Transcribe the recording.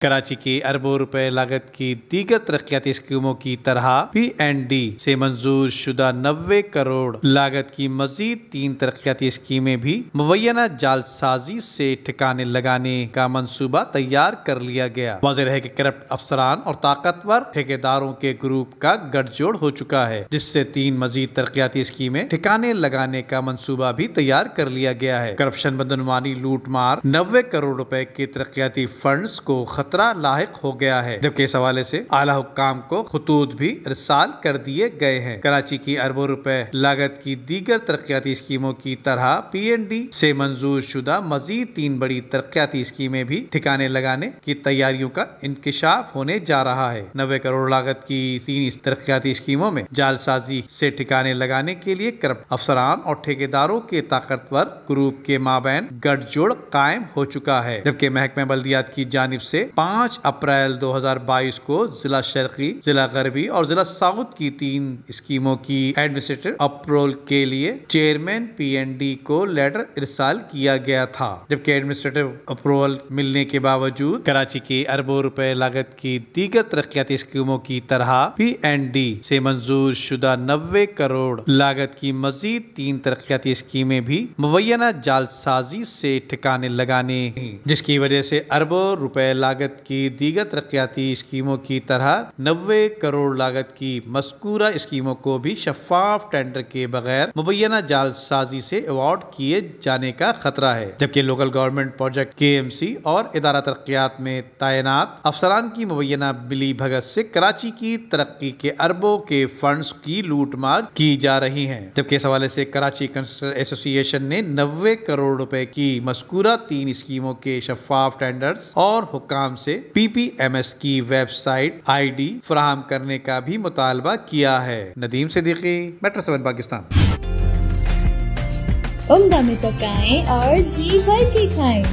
کراچی کی اربوں روپے لاگت کی دیگر ترقیاتی اسکیموں کی طرح پی این ڈی سے منظور شدہ 90 کروڑ لاگت کی مزید 3 ترقیاتی اسکیمیں بھی مبینہ جعل سازی سے ٹھکانے لگانے کا منصوبہ تیار کر لیا گیا۔ واضح ہے کہ کرپٹ افسران اور طاقتور ٹھیکیداروں کے گروپ کا گٹھ جوڑ ہو چکا ہے، جس سے 3 مزید ترقیاتی اسکیمیں ٹھکانے لگانے کا منصوبہ بھی تیار کر لیا گیا ہے۔ کرپشن بدعنوانی لوٹ مار 90 کروڑ روپے کے ترقیاتی فنڈز کو خطرہ لاحق ہو گیا ہے، جبکہ اس حوالے سے اعلیٰ حکام کو خطوط بھی ارسال کر دیے گئے ہیں۔ کراچی کی اربوں روپے لاگت کی دیگر ترقیاتی اسکیموں کی طرح پی این ڈی سے منظور شدہ مزید 3 بڑی ترقیاتی اسکیمیں بھی ٹھکانے لگانے کی تیاریوں کا انکشاف ہونے جا رہا ہے۔ 90 کروڑ لاگت کی 3 ترقیاتی اسکیموں میں جعل سازی سے ٹھکانے لگانے کے لیے کرپٹ افسران اور ٹھیکیداروں کے طاقتور گروپ کے مابین گٹھ جوڑ قائم ہو چکا ہے، جبکہ محکمہ بلدیات کی جانب سے 5 اپریل 2022 کو ضلع شرقی، ضلع غربی اور ضلع ساؤتھ کی 3 اسکیموں کی ایڈمنسٹریٹو اپروول کے لیے چیئرمین پی این ڈی کو لیٹر ارسال کیا گیا تھا، جبکہ ایڈمنسٹریٹو اپروول ملنے کے باوجود کراچی کی اربوں روپے لاگت کی دیگر ترقیاتی اسکیموں کی طرح پی این ڈی سے منظور شدہ 90 کروڑ لاگت کی مزید 3 ترقیاتی اسکیمیں بھی مبینہ جعل سازی سے ٹھکانے لگانے، جس کی وجہ سے اربوں روپے لاگت کی دیگر ترقیاتی اسکیموں کی طرح 90 کروڑ لاگت کی مذکورہ اسکیموں کو بھی شفاف ٹینڈر کے بغیر مبینہ جعل سازی سے ایوارڈ کیے جانے کا خطرہ ہے، جبکہ لوکل گورنمنٹ پروجیکٹ کے ایم سی اور ادارہ ترقیات میں تعینات افسران کی مبینہ ملی بھگت سے کراچی کی ترقی کے اربوں کے فنڈز کی لوٹ مار کی جا رہی ہے، جبکہ اس حوالے سے کراچی کنسٹرکٹر ایسوسی ایشن نے 90 کروڑ روپے کی مذکورہ 3 اسکیموں کے شفاف ٹینڈرز اور حکام سے پی پی ایم ایس کی ویب سائٹ آئی ڈی فراہم کرنے کا بھی مطالبہ کیا ہے۔ ندیم صدیقی، میٹرو 7 پاکستان۔ عمدہ میں پکائیں اور جی بھر کے کھائیں۔